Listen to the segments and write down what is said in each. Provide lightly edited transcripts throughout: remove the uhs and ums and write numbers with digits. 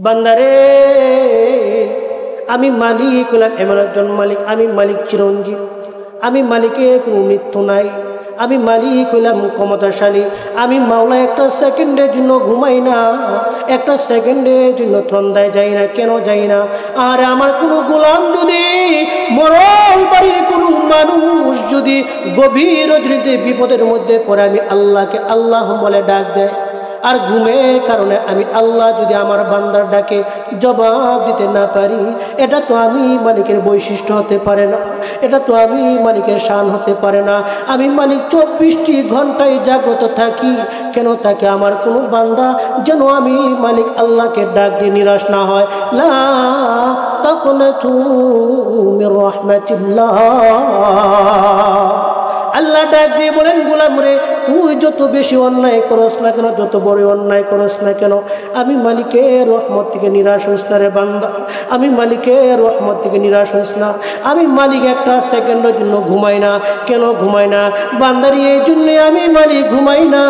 বান্দারে আমি মালিক হলাম এমন একজন মালিক, আমি মালিক চিরঞ্জীব, আমি মালিকের কোনো মৃত্যু নাই, আমি মালিক হইলাম ক্ষমতাশালী, আমি মাওলা একটা সেকেন্ডের জন্য ঘুমাই না, একটা সেকেন্ডের জন্য ত্রন্দায় যাই না। কেন যাই না? আর আমার কোনো গোলাম যদি, মরণ বাড়ির কোনো মানুষ যদি গভীর রজনীতে বিপদের মধ্যে পড়ে আমি আল্লাহকে আল্লাহ বলে ডাক দেয়, আর ঘুমের কারণে আমি আল্লাহ যদি আমার বান্দার ডাকে জবাব দিতে না পারি, এটা তো আমি মালিকের বৈশিষ্ট্য হতে পারে না, এটা তো আমি মালিকের শান হতে পারে না। আমি মালিক 24টি ঘন্টায় জাগ্রত থাকি। কেন থাকে? আমার কোনো বান্দা যেন আমি মালিক আল্লাহকে ডাক দিয়ে নিরাশ না হয়। লা তাকনাতু মির রাহমাতিল্লাহ। আল্লাহ ডাক দিয়ে বলেন, গোলাম রে, তুই যত বেশি অন্যায় করস না কেন, যত বড় অন্যায় করস না কেন, আমি মালিকের রহমত থেকে নিরাশ হইস না রে বান্দা, আমি মালিকের রহমত থেকে নিরাশ হইস না। আমি মালিক একটা সেকেন্ডের জন্য ঘুমাই না। কেন ঘুমাই না? বান্দারি এই জন্যে আমি মালিক ঘুমাই না।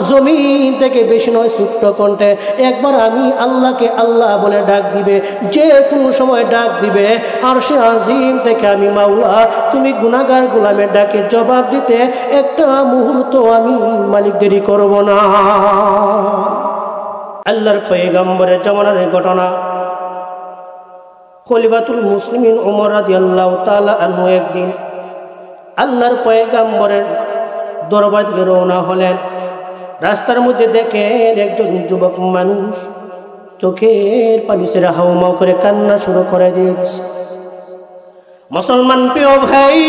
জমিন থেকে বেশি নয়, ছোট্ট কণ্ঠে একবার আমি আল্লাহকে আল্লাহ বলে ডাক দিবে, যে কোনো সময় ডাক দিবে। আর সে আজিম থেকে আমি মাওলা তুমি গুনাহগার গোলামের ডাকে জবাব দিতে একটা মুহূর্ত আমি মালিক দেরি করব না। আল্লাহর পয়গম্বরের জামানার ঘটনা। খলিফাতুল মুসলিমিন ওমর রাদিয়াল্লাহু তাআলা আনহু একদিন আল্লাহর পয়গম্বরের দরবার থেকে রওনা হলেন। রাস্তার মধ্যে দেখেন একজন যুবক মানুষ চোখের পানি ছেড়ে হাউমাউ করে কান্না শুরু করে দিয়েছে। মুসলমান প্রিয় ভাই,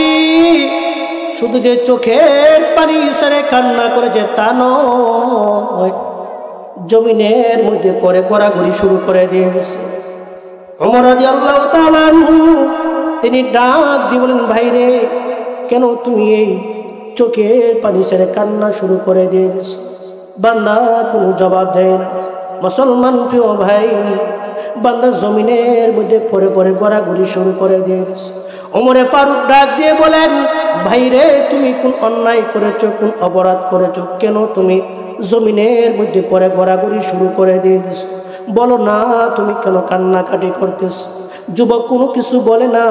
শুধু যে চোখের পানি ছেড়ে কান্না করেছে তা নয়, জমিনের মধ্যে পরে গড়াগড়ি শুরু করে দিয়েছে। ওমর রাদিয়াল্লাহু তাআলা আনহু তিনি ডাক দিয়ে বলেন, ভাই রে, কেন তুমি এই চোখের পানি ছেড়ে কান্না শুরু করে দিয়েছ? বান্দা কোনো জবাব দেয় না। মুসলমান প্রিয় ভাই, বান্দা জমিনের মধ্যে পরে পরে গড়াগড়ি শুরু করে দিয়েছে। ওমরে ফারুক ডাক দিয়ে বলেন, ভাই রে, তুমি কোন অন্যায় করেছো, কোন অপরাধ করেছো? কেন তুমি জমিনের মধ্যে পরে গড়াগড়ি শুরু করে দিয়েছ? বলো না, তুমি কেন কান্নাকাটি করতেছ? যুবক কোনো কিছু বলে না।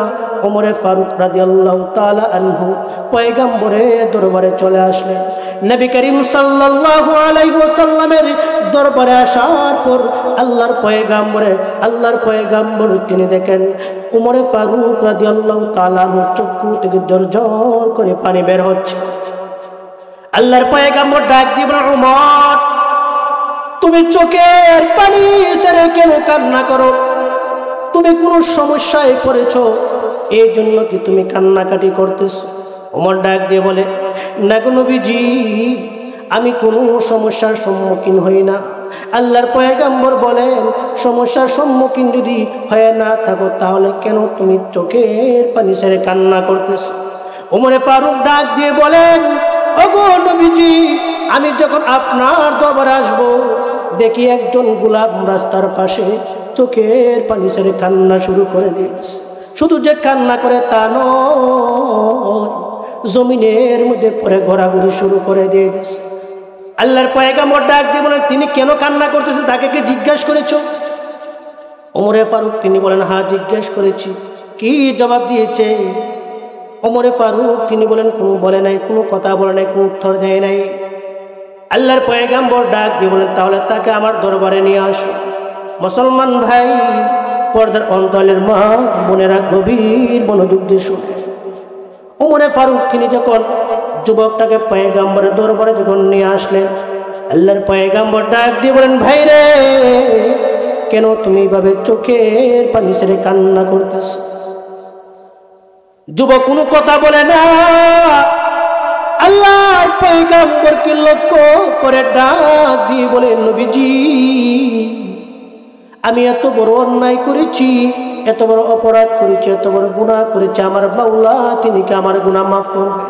ওমরে ফারুক রাদিয়াল্লাহু তাআলা আনহু পয়গম্বরের দরবারে চলে আসলেন। নবী করিম সাল্লাল্লাহু আলাইহি ওয়াসাল্লামের দরবারে আসার পর আল্লাহর পয়গম্বর তিনি দেখেন ওমরে ফারুক রাদিয়াল্লাহু তাআলা আনহুর চক্ষু থেকে ঝরঝর করে পানি বের হচ্ছে। আল্লাহর পয়গম্বর ডাক দিয়ে বলেন, ওমর, তুমি চোখের পানি ছেড়ে কেন কান্না করো? তুমি কোন সমস্যায় পড়েছো, এই জন্য কি তুমি কান্নাকাটি করতেছো? ওমর ডাক দিয়ে বলে, না গো নবীজি, আমি কোনো সমস্যার সম্মুখীন হই না। আল্লাহর পয়গম্বর বলেন, সমস্যার সম্মুখীন যদি হয়ে না থাকো তাহলে কেন তুমি চোখের পানি ছেড়ে কান্না করতেছো? ওমরে ফারুক ডাক দিয়ে বলেন, ওগো নবীজি, আমি যখন আপনার দরবারে আসবো দেখি একজন গোলাম রাস্তার পাশে চোখের পানি ছেড়ে কান্না শুরু করে দিয়েছে। শুধু যে কান্না করে তা নয়, জমিনের মধ্যে পরে ঘোরাঘুরি শুরু করে দিয়েছে। আল্লাহর পয়গম্বর ডাক দিয়ে বলেন, তিনি কেন কান্না করতেছেন তাকে কি জিজ্ঞাসা করেছো? ওমরে ফারুক তিনি বলেন, হ্যাঁ জিজ্ঞেস করেছি। কি জবাব দিয়েছে? ওমরে ফারুক তিনি বলেন, কোনো বলে নাই, কোনো কথা বলে নাই, কোনো উত্তর দেয় নাই। আল্লাহর পয়গম্বর ডাক দিয়ে বলেন, তাহলে তাকে আমার দরবারে নিয়ে আসো। মুসলমান ভাই, পর্দার অন্তরের মা বোনেরা গভীর মনোযোগ দিয়ে শুনে। ওমরে ফারুক তিনি যখন যুবকটাকে পয়গম্বরের দরবারে যখন নিয়ে আসলেন, আল্লাহর পয়গম্বর ডাক দিয়ে বলেন, ভাই রে, কেন তুমি এইভাবে চোখের পানি ছেড়ে কান্না করতেছ? যুবক কোনো কথা বলে না। আল্লাহর পয়গম্বরকে লক্ষ্য করে ডাক দিয়ে বলে, নবীজি, আমি এত বড় অন্যায় করেছি, এত বড় অপরাধ করেছি, এত বড় গুনাহ করেছি, আমার মাওলা তিনি কি আমার গুনাহ মাফ করবেন?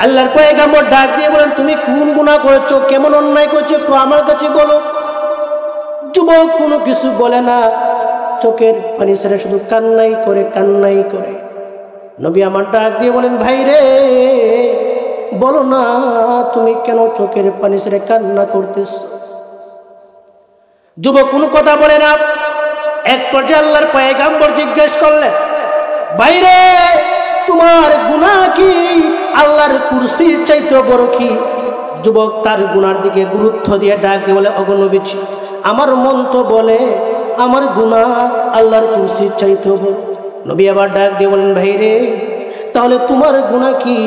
আল্লাহর পয়গম্বর ডাক দিয়ে বলেন, তুমি কোন গুনাহ করেছো, কেমন অন্যায় করেছো, একটু আমার কাছে বলো। যুবক কোনো কিছু বলে না, চোখের পানি ছেড়ে শুধু কান্নাই করে কান্নাই করে। নবী আমার ডাক দিয়ে বলেন, ভাই রে, বলো না, তুমি কেন চোখের পানি ছেড়ে কান্না করতেছ? যুবক কোনো কথা বলে না। এক পর্যায়ে আল্লাহর পয়গম্বর জিজ্ঞেস করলেন, বাইরে তোমার গুনাহ কি আল্লাহর কুরসির চাইতে বড় কি? যুবক তার গুনার দিকে গুরুত্ব দিয়ে ডাক দিয়ে বলে, ওগো নবীজি, আমার মন তো বলে আমার গুনাহ আল্লাহর কুরসির চাইতে বড়। নবী আবার ডাক দিয়ে বলেন, ভাইরে তাহলে তোমার গুনাহ কি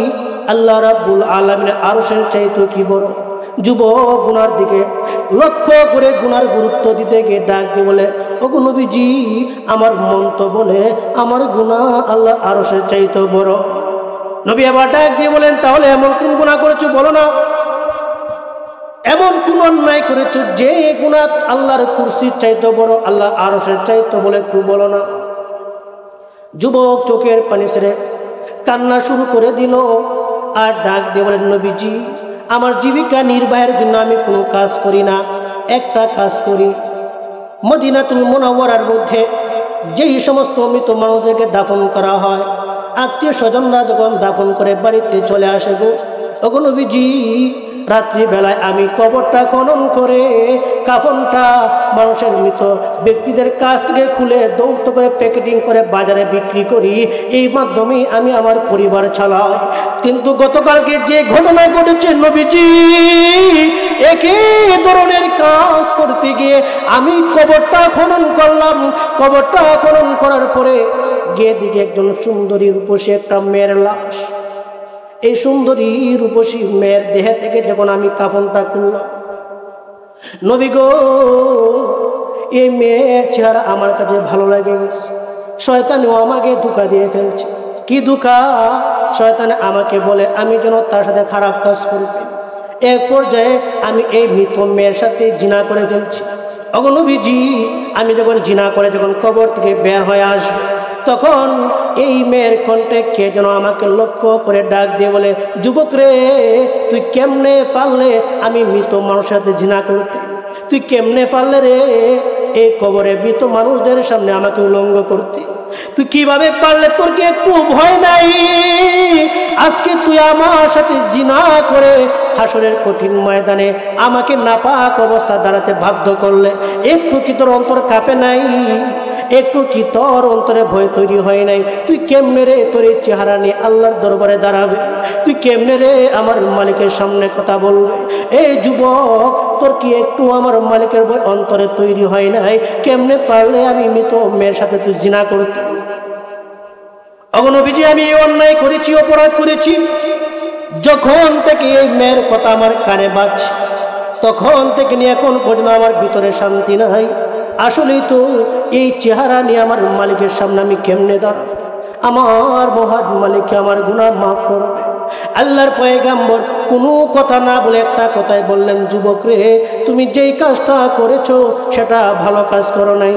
আল্লাহ রাব্বুল আলামিনের আরশের চাইতে কি বড়? যুবক গুনার দিকে লক্ষ্য করে গুনার গুরুত্ব দিতে গিয়ে ডাক দিয়ে বলে, ওগো নবীজি, আমার মন তো বলে আমার গুনাহ আল্লাহ আরশের চাইতে বড়। নবী আবার ডাক দিয়ে বলেন, তাহলে এমন কোন গুনাহ করেছো বলো না? এমন কোন অন্যায় করেছো যে গুনাহ আল্লাহর কুরসির চাইতে বড়, আল্লাহ আরশের চাইতে বলে, একটু বলো না। যুবক চোখের পানি ছেড়ে কান্না শুরু করে দিল আর ডাক দিয়ে বলেন, নবীজি, আমার জীবিকা নির্বাহের জন্য আমি কোনো কাজ করি না, একটা কাজ করি। মদিনাতুল মুনাওয়ারার মধ্যে যেই সমস্ত মৃত মানুষদেরকে দাফন করা হয়, আত্মীয় স্বজনরা যখন দাফন করে বাড়িতে চলে আসে গো, ওগো নবীজি, রাত্রিবেলায় আমি কবরটা খনন করে কাফনটা মানুষের মৃত ব্যক্তিদের কাছ থেকে খুলে দৌড় করে প্যাকেটিং করে বাজারে বিক্রি করি, এই মাধ্যমে আমি আমার পরিবার চালাই। কিন্তু গতকালকে যে ঘটনা ঘটেছে নবীজি, একই ধরনের কাজ করতে গিয়ে আমি কবরটা খনন করলাম। কবরটা খনন করার পরে গিয়ে দিকে একজন সুন্দরী রূপসী একটা মেয়ের লাশ। এই সুন্দরী রূপসী মেয়ের দেহ থেকে যখন আমি কাফনটা খুললাম, নবী গো, এই মেয়ের চেহারা আমার কাছে ভালো লাগে গেছে। শয়তানও আমাকে ধোঁকা দিয়ে ফেলছে। কি ধোঁকা? শয়তানে আমাকে বলে আমি যেন তার সাথে খারাপ কাজ করে ফেলি। এক পর্যায়ে আমি এই মৃত মেয়ের সাথে জিনা করে ফেলছি। ওগো নবীজি, আমি যখন জিনা করে যখন কবর থেকে বের হয়ে আসবো, তখন এই মেয়ের কণ্ঠে কে যেন আমাকে লক্ষ্য করে ডাক দিয়ে বলে, যুবক রে, তুই কেমনে পারলে আমি মৃত মানুষের সাথে জিনা করতে? তুই কেমনে পারলে রে এই কবরে মৃত মানুষদের সামনে আমাকে উলঙ্গ করতে? তুই কিভাবে পারলে? তোর কি একটু ভয় নাই? আজকে তুই আমার সাথে জিনা করে হাসরের কঠিন ময়দানে আমাকে নাপাক অবস্থা দাঁড়াতে বাধ্য করলে, একটু কি তোর অন্তর কাঁপে নাই? একটু কি তোর অন্তরে ভয় তৈরি হয় নাই? তুই কেমনে রে তোর এই চেহারা নিয়ে আল্লাহর দরবারে দাঁড়াবে? তুই কেমনে রে আমার মালিকের সামনে কথা বলবে? এই যুবক, তোর কি একটু আমার মালিকের ভয় অন্তরে তৈরি হয় নাই? কেমনে পারলে আমি মৃত মেয়ের সাথে তুই জিনা করতে? ওগো নবীজি, আমি এই অন্যায় করেছি, অপরাধ করেছি। যখন থেকে এই মেয়ের কথা আমার কানে বাজছে, তখন থেকে নিয়ে এখন পর্যন্ত আমার ভিতরে শান্তি নাই। আসলেই তো এই চেহারা নিয়ে আমার মালিকের সামনে আমি কেমনে দাঁড়াবো? আমার মহান মালিককে আমার গুনাহ মাফ করবে। আল্লাহর পয়গম্বর কোনো কথা না বলে একটা কথাই বললেন, যুবক রে, তুমি যেই কাজটা করেছো সেটা ভালো কাজ করো নাই।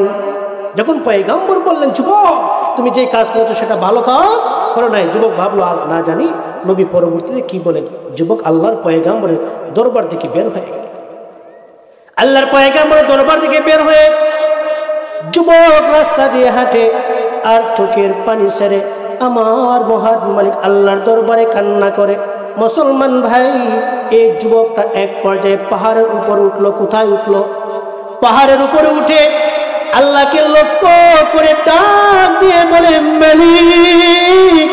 যখন পয়গম্বর বললেন, যুবক তুমি যেই কাজ করেছো সেটা ভালো কাজ করো নাই, যুবক ভাবলো আর না জানি নবী পরবর্তীতে কি বলেন। যুবক আল্লাহর পয়গম্বরের দরবার থেকে বের হয়ে গেল। আল্লাহর পয়গম্বরের দরবার থেকে বের হয়ে যুবক রাস্তা দিয়ে হাঁটে আর চোখের পানি ছেড়ে আমার মহান মালিক আল্লাহর দরবারে কান্না করে। মুসলমান ভাই, এই যুবকটা এক পর্যায়ে পাহাড়ের উপর উঠলো। কোথায় উঠলো? পাহাড়ের উপরে উঠে আল্লাহকে লক্ষ্য করে ডাক দিয়ে বলে, মালিক,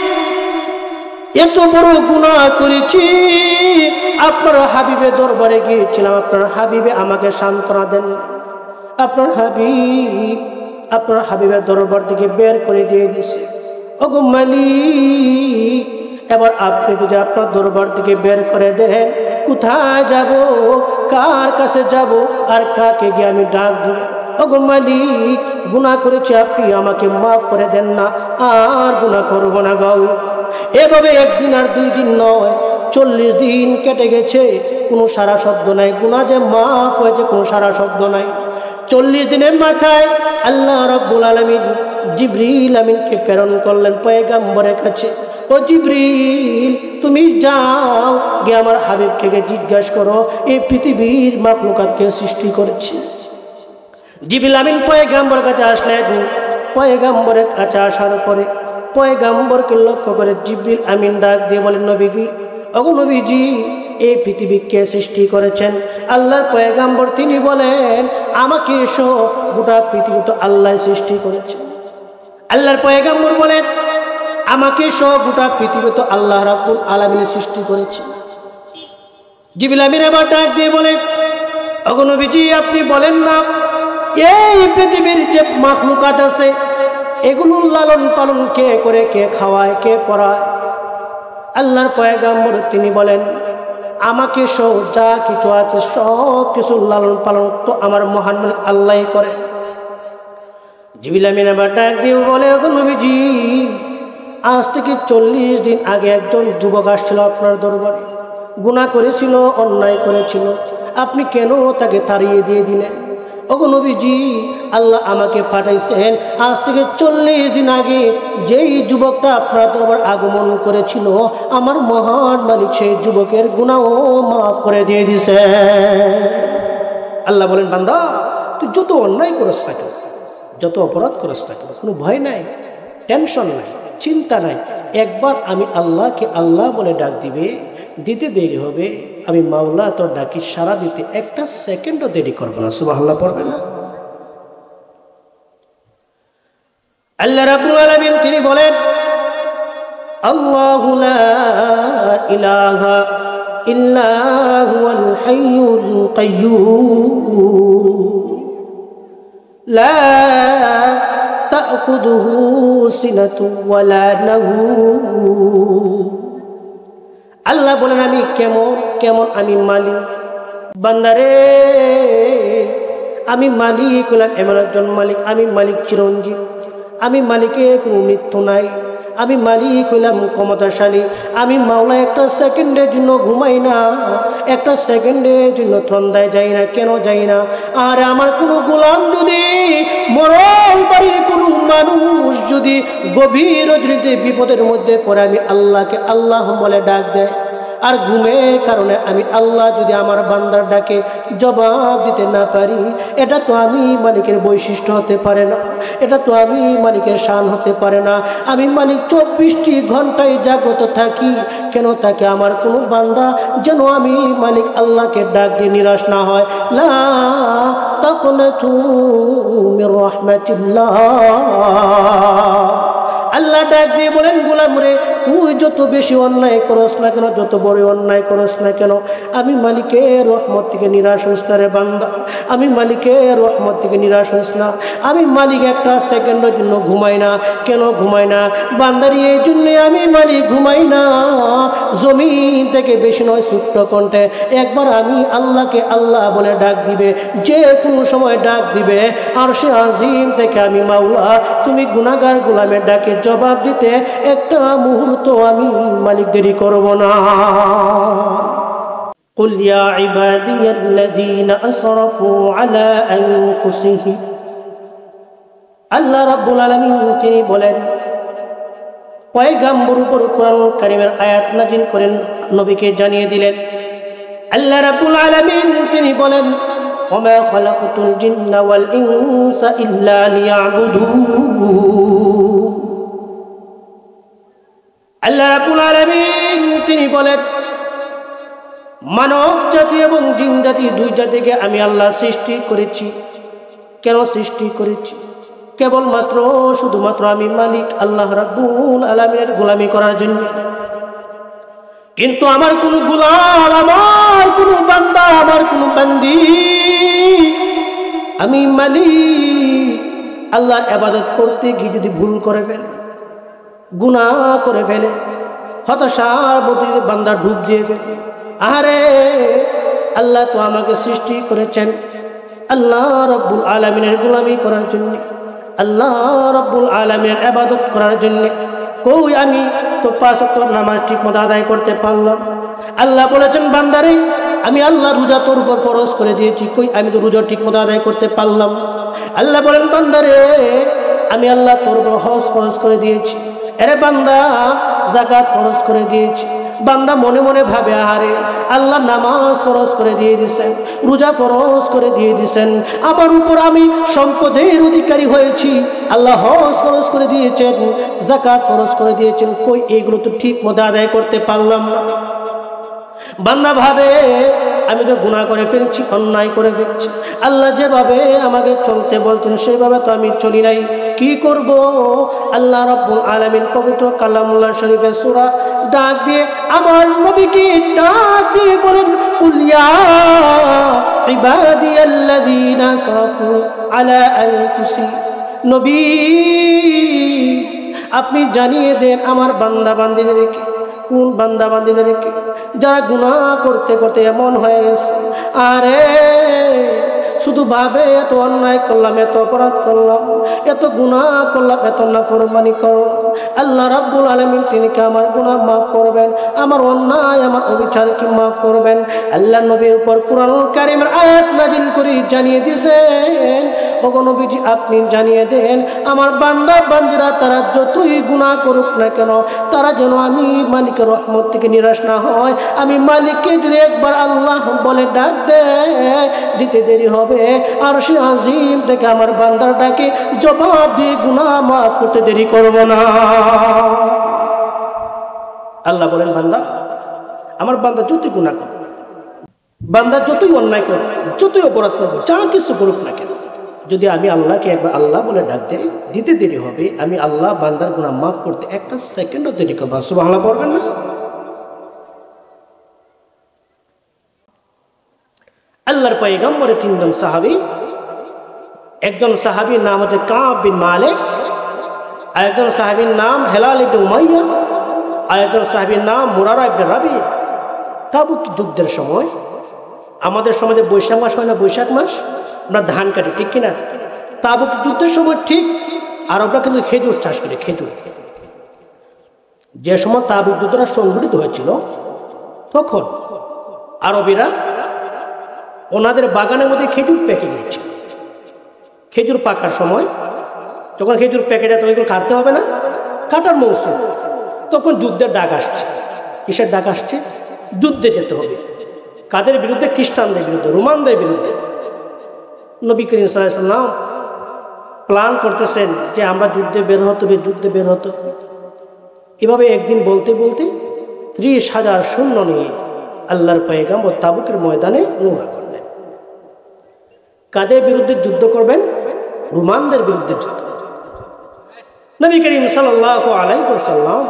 এত বড় গুনাহ করেছি, আপনার হাবিবের দরবারে গিয়েছিলাম, আপনার হাবিবে আমাকে সান্ত্বনা দেন। আপনার হাবিবের দরবার থেকে বের করে দিয়ে দিছে। ওগো মালিক, এবার আপনি যদি আপনার দরবার থেকে বের করে দেন, কোথায় যাব, কার কাছে যাব, আর কাকে গিয়ে আমি ডাক দেব? ওগো মালিক, গুনাহ করেছি, আপনি আমাকে মাফ করে দেন না, আর গুনাহ করব না গো। এভাবে একদিন আর 2 দিন নয়, 40 দিন কেটে গেছে, কোনো সারা শব্দ নাই। গুনাহ যে মাফ হয়েছে কোনো সারা শব্দ নাই। 40 দিনের মাথায় আল্লাহ রাব্বুল আলামিন জিবরিল আমিনকে প্রেরণ করলেন পয়গম্বরের কাছে। ও জিবরিল, তুমি যাও গিয়ে আমার হাবিবকে জিজ্ঞাসা করো এই পৃথিবীর মাখলুকাতকে সৃষ্টি করেছে। জিবরিল আমিন পয়গম্বরের কাছে আসলেন। পয়গম্বরের কাছে আসার পরে পয়গম্বরকে লক্ষ্য করে জিবরিল আমিন ডাক দিয়ে বলেন, নবীজি, ওগো নবীজি, এই পৃথিবীকে সৃষ্টি করেছেন? আল্লাহর পয়গাম্বর তিনি বলেন, আমাকে সহ গোটা পৃথিবী তো আল্লাহ সৃষ্টি করেছেন। আল্লাহর পয়গাম্বর বলেন, আমাকে সহ গোটা পৃথিবী তো আল্লাহ রাব্বুল আলামিন সৃষ্টি করেছে। জিবরিল আমিন আবার ডাক দিয়ে বলে, ওগো নবীজি, আপনি বলেন না এই পৃথিবীর যে মাখলুকাত আছে এগুলোর লালন পালন কে করে, কে খাওয়ায়, কে পড়ায়? আল্লাহর পয়গাম্বর তিনি বলেন, আমাকে সহ যা কিছু আছে সব কিছু লালন পালন তো আমার মহান মালিক আল্লাহই করে। জিবরিল আমিন আবার ডাক দিয়ে বলে, ওগো নবীজি, আজ থেকে 40 দিন আগে একজন যুবক আসছিল আপনার দরবারে, গুনাহ করেছিল, অন্যায় করেছিল, আপনি কেন তাকে তাড়িয়ে দিয়ে দিলেন? ওগো নবীজি, আল্লাহ আমাকে পাঠাইছেন আজ থেকে 40 দিন আগে যেই যুবকটা আপনার দরবার আগমন করেছিল, আমার মহান মালিক সেই যুবকের গুনাহও মাফ করে দিয়ে দিছে। আল্লাহ বলেন, বান্দা তুই যত অন্যায় করিস না কেন, যত অপরাধ করিস না কেন, কোনো ভয় নাই, টেনশন নাই, চিন্তা নাই, একবার আমি আল্লাহকে আল্লাহ বলে ডাক দিবে, দিতে দেরি হবে, আমি মাওলা তোর ডাকি সারা দিতে একটা সেকেন্ডও দেরি করবো না। সুবহানাল্লাহ পড়বে না? আল্লাহ রাব্বুল আলামিন তিনি বলেন, আল্লাহু লা ইলাহা ইল্লা হুয়াল হাইয়ুল কাইয়্যুম লা তা'খুযুহু সিনাতুন ওয়ালা নাওম। আল্লাহ বলেন, আমি কেমন কেমন আমি মালিক। বান্দারে, আমি মালিক হলাম এমন একজন মালিক, আমি মালিক চিরঞ্জীব, আমি মালিকের কোনো মৃত্যু নাই, আমি মালিক হইলাম ক্ষমতাশালী, আমি মাওলা একটা সেকেন্ডের জন্য ঘুমাই না, একটা সেকেন্ডের জন্য ত্রন্দায় যাই না। কেন যাই না? আর আমার কোনো গোলাম যদি, মরণ বাড়ির কোনো মানুষ যদি গভীর রজনীতে বিপদের মধ্যে পড়ে আমি আল্লাহকে আল্লাহ বলে ডাক দেয়, আর ঘুমের কারণে আমি আল্লাহ যদি আমার বান্দার ডাকে জবাব দিতে না পারি, এটা তো আমি মালিকের বৈশিষ্ট্য হতে পারে না, এটা তো আমি মালিকের শান হতে পারে না। আমি মালিক 24টি ঘন্টায় জাগ্রত থাকি। কেন থাকে? আমার কোনো বান্দা যেন আমি মালিক আল্লাহকে ডাক দিয়ে নিরাশ না হয়। লা তাকনাতু মির রাহমাতিল্লাহ। আল্লাহ ডাক দিয়ে বলেন, গোলাম রে, তুই যত বেশি অন্যায় করস না কেন, যত বড় অন্যায় করস না কেন, আমি মালিকের রহমত থেকে নিরাশ হইস না রে বান্দা, আমি মালিকের রহমত থেকে নিরাশ হইস না। আমি মালিক একটা সেকেন্ডের জন্য ঘুমাই না। কেন ঘুমাই না? বান্দারি এই জন্যে আমি মালিক ঘুমাই না। জমিন থেকে বেশি নয়, ছোট্ট কণ্ঠে একবার আমি আল্লাহকে আল্লাহ বলে ডাক দিবে, যে কোনো সময় ডাক দিবে, আর সে আজিম থেকে আমি মাওলা তুমি গুনাহগার গোলামের ডাকে জবাব দিতে একটা মুহূর্ত আমি মালিক দেরি করব না। কুল ইয়া ইবাদিয়াল্লাযীনা আসরাফু আলা আনফুসিহিম। আল্লাহ রাব্বুল আলামিন তিনি বলেন, পয়গম্বর উপর কোরআন কারীমের আয়াত নাযিল করেন, নবীকে জানিয়ে দিলেন। আল্লাহ রাব্বুল আলামিন তিনি বলেন, ওমা খালাকতুল জিন্না ওয়াল ইনসা ইল্লা লিয়াবুদুন। আল্লাহ রাব্বুল আলামিন তিনি বলেন, মানব জাতি এবং জিন জাতি দুই জাতিকে আমি আল্লাহ সৃষ্টি করেছি। কেন সৃষ্টি করেছি? কেবলমাত্র শুধুমাত্র আমি মালিক আল্লাহ রাব্বুল আলামিনের গোলামি করার জন্য। কিন্তু আমার কোনো গোলাম, আমার কোনো বান্দা, আমার কোনো বান্দি, আমি মালিক আল্লাহর ইবাদত করতে গিয়ে যদি ভুল করে ফেলে, গুনাহ করে ফেলে, হতাশার মধ্যে যদি বান্দা ডুব দিয়ে ফেলে, আরে আল্লাহ তো আমাকে সৃষ্টি করেছেন আল্লাহ রাব্বুল আলামিনের গোলামি করার জন্য, আল্লাহ রাব্বুল আলামিনের ইবাদত করার জন্য। কই আমি তো 5 ওয়াক্ত নামাজ ঠিকমতো আদায় করতে পারলাম। আল্লাহ বলেছেন, বান্দারে আমি আল্লাহ রোজা তোর উপর ফরজ করে দিয়েছি, কই আমি তো রোজা ঠিকমতো আদায় করতে পারলাম। আল্লাহ বলেন, বান্দারে আমি আল্লাহ তোর উপর হজ ফরজ করে দিয়েছি, এরে বান্দা যাকাত ফরজ করে দিয়েছি। বান্দা মনে মনে ভাবে, আহারে আল্লাহ নামাজ ফরজ করে দিয়ে দিয়েছেন, রোজা ফরজ করে দিয়ে দিয়েছেন, আমার উপর আমি সম্পদের অধিকারী হয়েছি, আল্লাহ হজ ফরজ করে দিয়েছেন, যাকাত ফরজ করে দিয়েছেন, কই এগুলো তো ঠিক মতো আদায় করতে পারলাম না। বান্দা ভাবে আমি তো গুনাহ করে ফেলছি, অন্যায় করে ফেলছি, আল্লাহ যেভাবে আমাকে চলতে বলছেন সেভাবে তো আমি চলি নাই, কি করব? আল্লাহ রাব্বুল আলামিন পবিত্র কালামুল্লাহ শরীফের সূরা ডাক দিয়ে আমার নবীকে ডাক দিয়ে বলেন, কুল ইয়া ইবাদিয়াল্লাযীনা আসরাফু আলা আনফুসিহিম, নবী আপনি জানিয়ে দেন আমার বান্দা বান্দীদেরকে, কোন বান্দা বান্দীদেরকে যারা গুনাহ করতে করতে এমন হয়ে গেছে, আরে শুধু ভাবে এত অন্যায় করলাম, এত অপরাধ করলাম, এত গুনাহ করলাম, এত নাফরমানি করলাম, আল্লাহ রাব্বুল আলামিন তিনি কি আমার গুনাহ মাফ করবেন, আমার অন্যায় আমার অবিচার কি মাফ করবেন? আল্লাহ নবীর উপর কুরআনুল কারীমের আয়াত নাজিল করে জানিয়ে দিয়েছেন, ওগো নবীজি আপনি জানিয়ে দেন আমার বান্দা বান্দীরা তারা যতই গুনাহ করুক না কেন, তারা যেন আমি মালিকের রহমত থেকে নিরাশ না হয়। আমি মালিককে যদি একবার আল্লাহ বলে ডাক দিতে দেরি হবে, আরশে আজিম থেকে আমার বান্দাটাকে জবাব দিয়ে গুনাহ মাফ করতে দেরি করব না। আল্লাহ বলেন, বান্দা আমার বান্দা যতই গুনাহ করবে, বান্দা যতই অন্যায় করবে, যতই অপরাধ করবে, যা কিছু করুক না কেন, যদি আমি আল্লাহকে একবার আল্লাহ বলে ডাক দিতে দেরি হবে, আমি আল্লাহ বান্দার গুনাহ মাফ করতে একটা সেকেন্ডও দেরি করব। সুবহানাল্লাহ পড়বেন না? আল্লাহর পয়গম্বরের তিনজন সাহাবী, একজন সাহাবীর নাম হচ্ছে কাব বিন মালিক, আরেকজন সাহাবীর নাম হেলাল ইবনে উমাইয়া, আরেকজন সাহাবীর নাম মুরারা ইবনে রাবি। তাবুক যুদ্ধের সময়, আমাদের সমাজে বৈশাখ মাস হয় না, বৈশাখ মাস আমরা ধান কাটি, ঠিক কিনা? তাবুক যুদ্ধের সময় ঠিক আরবরা কিন্তু খেজুর চাষ করে, খেজুর। যে সময় তাবুক যুদ্ধটা সংঘটিত হয়েছিল তখন আরবিরা ওনাদের বাগানের মধ্যে খেজুর পেকে গিয়েছিল। খেজুর পাকার সময় যখন খেজুর পেকে যায় তখন এগুলো কাটতে হবে না, কাটার মৌসুম, তখন যুদ্ধের ডাক আসছে। কিসের ডাক আসছে? যুদ্ধে যেতে হবে। কাদের বিরুদ্ধে? খ্রিস্টানদের বিরুদ্ধে, রোমানদের বিরুদ্ধে। নবী করিম সাল্লাল্লাহু আলাইহি ওয়াসাল্লাম প্ল্যান করতেছেন যে আমরা যুদ্ধে বের হতে হবে, যুদ্ধে বের হতে হবে। এভাবে একদিন বলতে বলতে 30,000 সৈন্য নিয়ে আল্লাহর পয়গম্বর তাবুকের ময়দানে রওনা করলেন। কাদের বিরুদ্ধে যুদ্ধ করবেন? রোমানদের বিরুদ্ধে যুদ্ধ। নবী করিম সাল্লাল্লাহু আলাইহি ওয়াসাল্লাম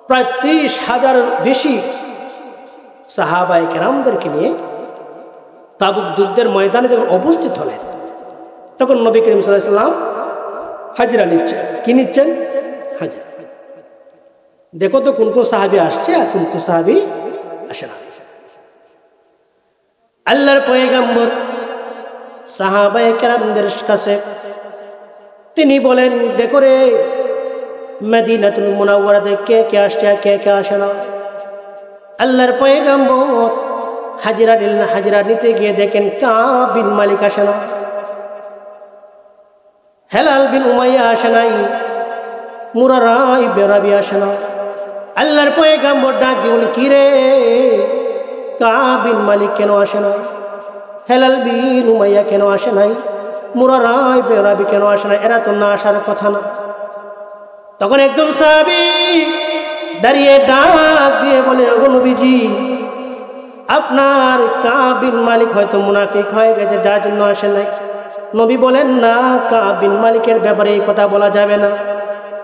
প্রায় 30,000 বেশি সাহাবায়ে কেরামদেরকে নিয়ে তাবুক যুদ্ধের ময়দানে যখন উপস্থিত হলেন, তখন নবী করিম সাল্লাল্লাহু আলাইহি ওয়াসাল্লাম হাজিরা নিচ্ছেন। কি নিচ্ছেন? হাজিরা। দেখো তো কোন কোন সাহাবী আসছে আর কোন কোন সাহাবী আসে না। আল্লাহর পয়গম্বর সাহাবায়ে কেরামদের কাছে তিনি বলেন, দেখো রে মদিনাতুল মুনাওয়ারাতে কে কে আসছে, কে কে আসে না। আল্লাহর পয়গম্বর হাজিরা নিতে গিয়ে দেখেন কাব বিন মালিক আসে না, হেলাল বিন উমাইয়া আসে নাই, মুরারা ইবনে রাবি আসে না। আল্লাহর পয়গম্বর ডাক দিয়ে বলেন, কি রে কাব বিন মালিক কেন আসে নাই, হেলাল বিন উমাইয়া কেন আসে নাই, মুরারা ইবনে রাবি কেন আসে নাই? এরা তো না আসার কথা না। তখন একজন সাহাবী দাঁড়িয়ে ডাক দিয়ে বলে, ওগো নবীজি আপনার কাব বিন মালিক হয়তো মুনাফিক হয়ে গেছে, যার জন্য আসে নাই। নবী বলেন, না, কাব বিন মালিকের ব্যাপারে এই কথা বলা যাবে না।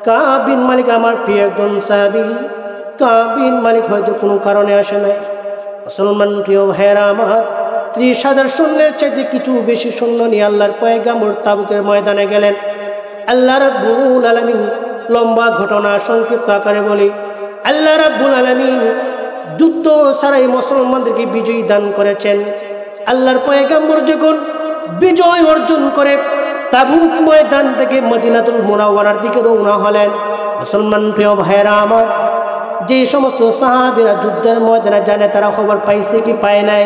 কাব বিন মালিক আমার প্রিয় একজন সাহাবী, কাব বিন মালিক হয়তো কোনো কারণে আসে নাই। মুসলমান প্রিয় ভাইয়েরা আমার, 30,000 সৈন্যের চাইতে কিছু বেশি সৈন্য নিয়ে আল্লাহর পয়গম্বর তাবুকের ময়দানে গেলেন। আল্লাহ রাব্বুল আলামিন, লম্বা ঘটনা সংক্ষিপ্ত আকারে বলি, আল্লাহ রাব্বুল আলামিন যুদ্ধ ছাড়াই মুসলমানদেরকে বিজয় দান করেছেন। আল্লাহর পয়গম্বর যখন বিজয় অর্জন করে তাবুক ময়দান থেকে মদিনাতুল মুনাওয়ারার দিকে রওনা হলেন। মুসলমান প্রিয় ভাইয়েরা আমার, যে সমস্ত সাহাবীরা যুদ্ধের ময়দানে জানে তারা খবর পাইছে কি পায় নাই?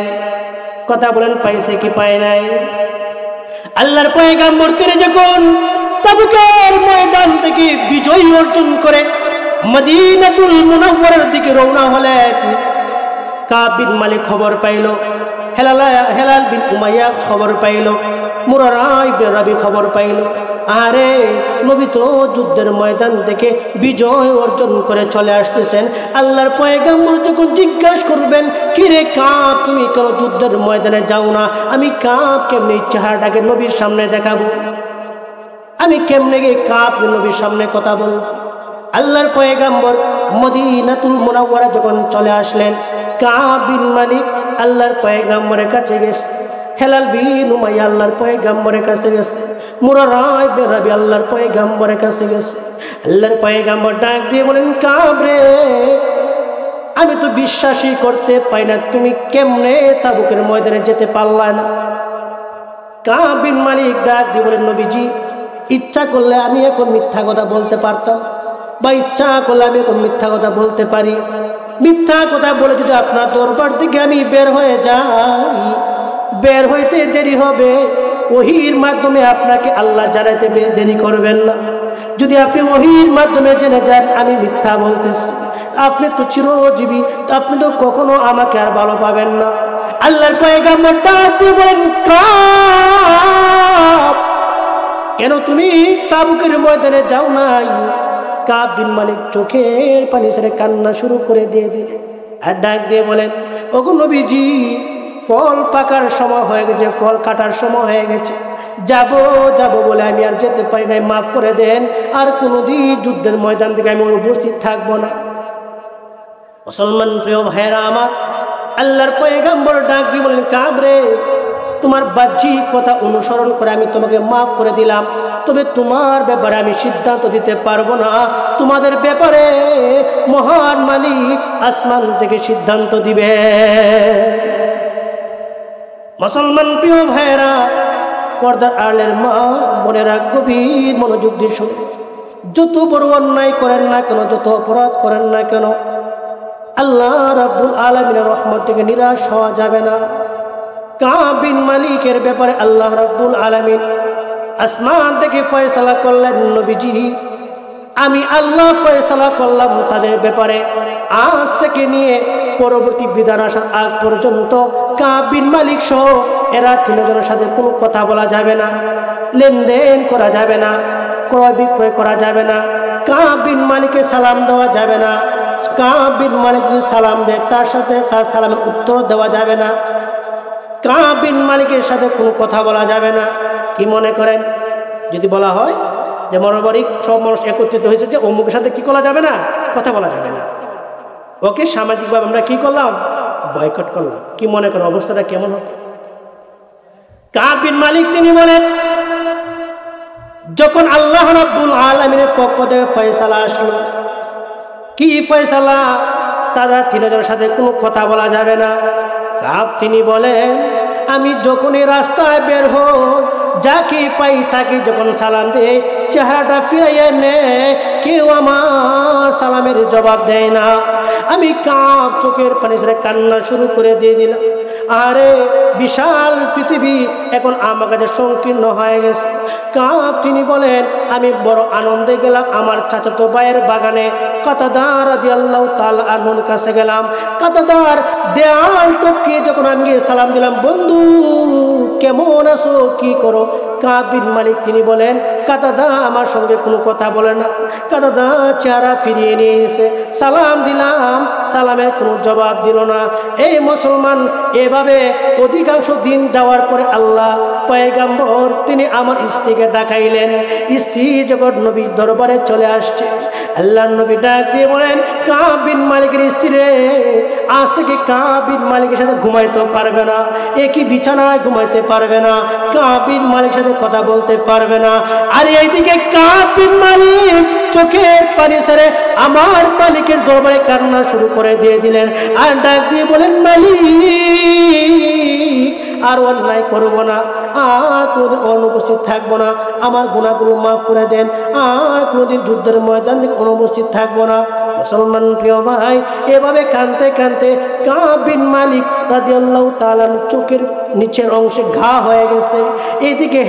কথা বলেন, পাইছে কি পায় নাই? আল্লাহর পয়গম্বর তিনি যখন তাবুকের ময়দান থেকে বিজয় অর্জন করে মদিনাতুল মুনাওয়ারার দিকে রওনা হলেন, কাব বিন মালিক খবর পাইল হেলাল বিন উমাইয়া খবর পাইল, মুরারা ইবনে রাবি খবর পাইল, আরে নবী তো যুদ্ধের ময়দান থেকে বিজয় অর্জন করে চলে আসতেছেন। আল্লাহর পয়গম্বর যখন জিজ্ঞাসা করবেন, কিরে কাব তুমি কেন যুদ্ধের ময়দানে যাও না, আমি কাব কেমনে চেহারাটাকে নবীর সামনে দেখাবো, আমি কেমনে গিয়ে কাব নবীর সামনে কথা বলবো। আল্লাহর পয়গম্বর মদিনাতুল মুনাওয়ারা যখন চলে আসলেন, কাব বিন মালিক আল্লাহর পয়গম্বরের কাছে গেছে, হেলাল বিন উমাইয়া আল্লাহর পয়গম্বরের কাছে গেছে, মুরারা ইবনে রাবি আল্লাহর পয়গম্বরের কাছে গেছে। আল্লাহর পয়গম্বর ডাক দিয়ে বলেন, কাব রে, আমি তো বিশ্বাসই করতে পাই না তুমি কেমনে তাবুকের ময়দানে যেতে পারলা না। কাব বিন মালিক ডাক দিয়ে বলেন, নবীজি ইচ্ছা করলে আমি এখন মিথ্যা কথা বলতে পারতাম, বা ইচ্ছা করলে আমি এখন মিথ্যা কথা বলতে পারি। মিথ্যা কথা বলে যদি আপনার দরবার থেকে আমি বের হয়ে যাই, বের হইতে দেরি হবে, ওহির মাধ্যমে আপনাকে আল্লাহ জানাইতে দেরি করবেন না। যদি আপনি ওহির মাধ্যমে জেনে যান আমি মিথ্যা বলতেছি, আপনি তো চিরজীবী, আপনি তো কখনো আমাকে আর ভালো পাবেন না। আল্লাহর পয়গম্বর ডাক দিয়ে বলেন, কাব কেন তুমি তাবুকের ময়দানে যাও নাই? কাব বিন মালিক চোখের পানি ছেড়ে কান্না শুরু করে দিয়ে দিলেন, আর ডাক দিয়ে বলেন, ওগো নবীজি ফল পাকার সময় হয়ে গেছে, ফল কাটার সময় হয়ে গেছে, যাব বলে আমি আর যেতে পারি নাই, মাফ করে দেন, আর কোনোদিন যুদ্ধের ময়দান থেকে আমি উপস্থিত থাকবো না। মুসলমান প্রিয় ভাইয়েরা আমার, আল্লাহর পয়গম্বর ডাক দিয়ে বলেন, কাব রে, তোমার বাহ্যিক কথা অনুসরণ করে আমি তোমাকে মাফ করে দিলাম, তবে তোমার ব্যাপারে আমি সিদ্ধান্ত দিতে পারবো না, তোমাদের ব্যাপারে মহান মালিক আসমান থেকে সিদ্ধান্ত দিবে। মুসলমান প্রিয় ভাইয়েরা, পর্দার আড়ালের মা বোনেরা গভীর মনোযোগ দিয়ে শুনে, যত বড় অন্যায় করেন না কেন, যত অপরাধ করেন না কেন, আল্লাহ রাব্বুল আলামিনের রহমত থেকে নিরাশ হওয়া যাবে না। কাব বিন মালিকের ব্যাপারে আল্লাহ রাব্বুল আলামিন আসমান থেকে ফয়সালা করলেন, নবীজি আমি আল্লাহ ফয়সালা করলাম তাদের ব্যাপারে, আজ থেকে নিয়ে পরবর্তী বিধান আসার আগ পর্যন্ত কাব বিন মালিক সহ এরা তিনজনের সাথে কোনো কথা বলা যাবে না, লেনদেন করা যাবে না, ক্রয় বিক্রয় করা যাবে না, কাব বিন মালিককে সালাম দেওয়া যাবে না, কাব বিন মালিক যদি সালাম দেয় তার সাথে তার সালামের উত্তর দেওয়া যাবে না, কাব বিন মালিকের সাথে কোনো কথা বলা যাবে না। কি মনে করেন, যদি বলা হয় যে মরবারিক সব মানুষ একত্রিত হয়েছে যে অমুকের সাথে কি করা যাবে না, কথা বলা যাবে না, ওকে সামাজিকভাবে আমরা কি করলাম, বয়কট করলাম, কি মনে করেন অবস্থাটা কেমন হবে? কাব বিন মালিক তিনি বলেন, যখন আল্লাহ রাব্বুল আলামিনের পক্ষ থেকে ফয়সালা আসলো, কি ফয়সালা, তারা তিনজনের সাথে কোনো কথা বলা যাবে না। কাব তিনি বলেন, আমি যখনই রাস্তায় বের হই, যাকে পাই তাকে যখন সালাম দেই, চেহারাটা ফিরাইয়ে নেয়, কেউ আমার সালামের জবাব দেয় না। আমি কাব চোখের পানি ছেড়ে কান্না শুরু করে দিয়ে দিলাম, আরে বিশাল পৃথিবী এখন আমার কাছে সংকীর্ণ হয়ে গেছে। কাব তিনি বলেন, আমি বড় আনন্দে গেলাম আমার চাচাতো ভাইয়ের বাগানে, কাতাদা রাদিয়াল্লাহু তাআলা আনহুর কাছে গেলাম। কাতাদার দেয়াল টপকে যখন আমি গিয়ে সালাম দিলাম, বন্ধু কেমন আছো, কি করো? কাব বিন মালিক তিনি বলেন, কাতাদা আমার সঙ্গে কোনো কথা বলে না, কাতাদা চেহারা ফিরিয়ে নিয়ে এসে সালাম দিলাম, সালামের কোনো জবাব দিল না। এই মুসলমান, এভাবে অধিকাংশ দিন যাওয়ার পরে আল্লাহ পয়গম্বর তিনি আমার স্ত্রীকে ডাকাইলেন। স্ত্রী যখন নবীর দরবারে চলে আসছে, আল্লাহর নবী ডাক দিয়ে বলেন, কাব বিন মালিকের স্ত্রী রে, আজ থেকে কাব বিন মালিকের সাথে ঘুমাইতে পারবে না, একই বিছানায় ঘুমাইতে পারবে না, কাব বিন মালিকের সাথে কথা বলতে পারবে না। আর এইদিকে কাব বিন মালিক চোখের পানি ছেড়ে আমার মালিকের দরবারে কান্না শুরু করে দিয়ে দিলেন, আর ডাক দিয়ে বলেন, মালিক আর অন্যায় করবো না, আর কোনোদিন অনুপস্থিত থাকবো না, আমার গুনাহগুলো মাফ করে দেন, আর কোনোদিন যুদ্ধের ময়দান থেকে অনুপস্থিত থাকবো না। মুসলমান প্রিয় ভাই, এভাবে কাঁদতে কাঁদতে কাব বিন মালিক রাদিয়াল্লাহু তাআলা চোখের নিচের অংশে ঘা হয়ে গেছে। এদিকে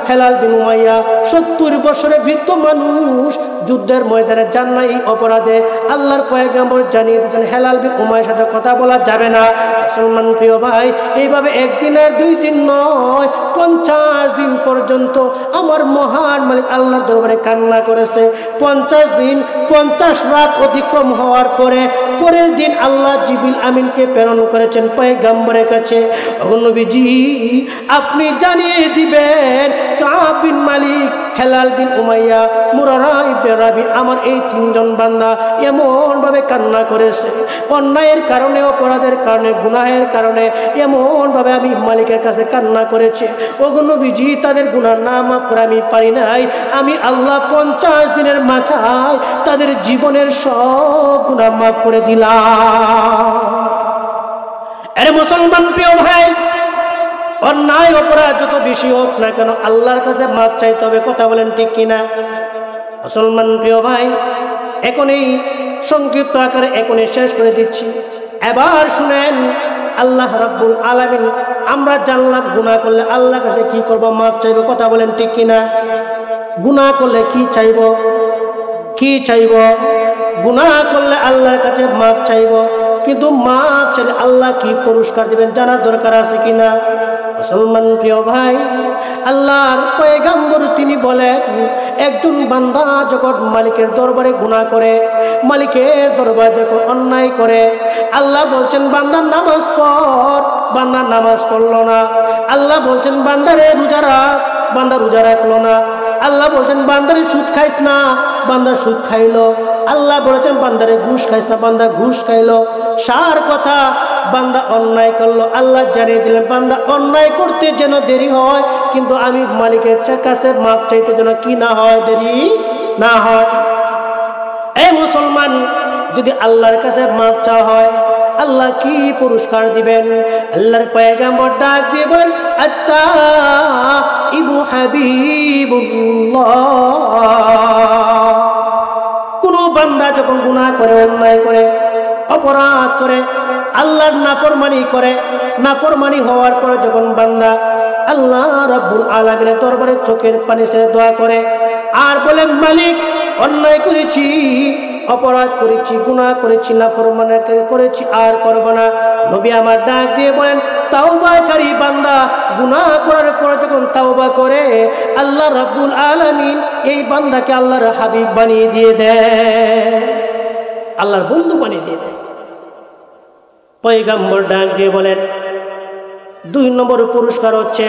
হেলাল বিন উমাইয়া 70 বছরের বৃদ্ধ মানুষ যুদ্ধের ময়দানে যান না এই অপরাধে। আল্লাহর পয়গম্বর জানিয়ে দিয়েছেন হেলাল বিন উমাইয়ার সাথে কথা বলা যাবে না। মুসলমান প্রিয় ভাই, এইভাবে একদিন আর 2 দিন নয়, 50 দিন পর্যন্ত আমার মহান মালিক আল্লাহর দরবারে কান্না করেছে। 50 দিন 50 রাত অতিক্রম হওয়ার পরের দিন আল্লাহ জিবরিল আমিনকে প্রেরণ করেছেন পয়গম্বরের কাছে। ওগো নবীজি, আপনি জানিয়ে দিবেন কাব বিন মালিক, হেলাল বিন উমাইয়া, মুরারা ইবনে রাবি, আমার এই 3 জন বান্দা এমন ভাবে কান্না করেছে, অন্যায়ের কারণে, অপরাধের কারণে, গুনাহের কারণে এমন ভাবে আমি মালিকের কাছে কান্না করেছে। ওগো নবীজি, তাদের গুনাহ না মাফ করে আমি পারি নাই। আমি আল্লাহ 50 দিনের মাথায় তাদের জীবনের সব গুনাহ মাফ করে দিলাম। আরে মুসলমান প্রিয় ভাই, অন্যায় অপরাধ যত বেশি হোক না কেন আল্লাহর কাছে মাফ চাইতে হবে। কথা বলেন ঠিক কিনা? মুসলমান প্রিয় ভাই, এখন এই সংক্ষিপ্ত আকারে এখনই শেষ করে দিচ্ছি। এবার শুনেন, আল্লাহ রাব্বুল আলামিন, আমরা জানলাম গুনাহ করলে আল্লাহর কাছে কি করব? মাফ চাইব। কথা বলেন ঠিক কিনা? গুনাহ করলে কি চাইব? কি চাইব? গুনাহ করলে আল্লাহর কাছে মাফ চাইব। কিন্তু মাফ চাইলে আল্লাহ কি পুরস্কার দিবেন জানার দরকার আছে কিনা? মুসলমান প্রিয় ভাই, আল্লাহর পয়গম্বর তিনি বলেন, একজন বান্দা যখন মালিকের দরবারে গুনাহ করে, মালিকের দরবারে যখন অন্যায় করে, আল্লাহ বলছেন বান্দার নামাজ পড়, বান্দা নামাজ পড়লো না। আল্লাহ বলছেন বান্দারে রোজা রাখ, বান্দা রোজা রাখলো না। আল্লাহ বলছেন বান্দারে সুদ খাইস না, বান্দা সুদ খাইলো। আল্লাহ বলেছেন বান্দারে ঘুষ খাইস না, বান্দা ঘুষ খাইলো। সার কথা, বান্দা অন্যায় করলো। আল্লাহ জানিয়ে দিলেন বান্দা অন্যায় করতে যেন দেরি হয়, কিন্তু আমি মালিকের কাছে মাফ চাইতে যেন কি না হয়, দেরি না হয়। এই মুসলমান, যদি আল্লাহর কাছে মাফ চাওয়া হয় আল্লাহ কি পুরস্কার দিবেন? আল্লাহর পয়গম্বর ডাক দিয়ে বলেন, আত্তাইবু হাবিবুল্লাহ। কোন বান্দা যখন গুনাহ করে, অন্যায় করে, অপরাধ করে, আল্লাহর নাফরমানি করে, নাফরমানি হওয়ার পরে যখন বান্দা আল্লাহ রাব্বুল আলামিনের দরবারে চোখের পানি ছেড়ে দোয়া করে আর বলে, মালিক অন্যায় করেছি, অপরাধ করেছি, গুনাহ করেছি, নাফরমানি করেছি, আর করব না। নবী আমার ডাক দিয়ে বলেন, তাওবাকারী বান্দা গুনাহ করার পরে যখন তাওবা করে, আল্লাহ রাব্বুল আলামিন এই বান্দাকে আল্লাহর হাবিব বানিয়ে দিয়ে দেয়, আল্লাহর বন্ধু বানিয়ে দিয়ে দেয়। পয়গম্বর ডাক দিয়ে বলেন, 2 নম্বর পুরস্কার হচ্ছে,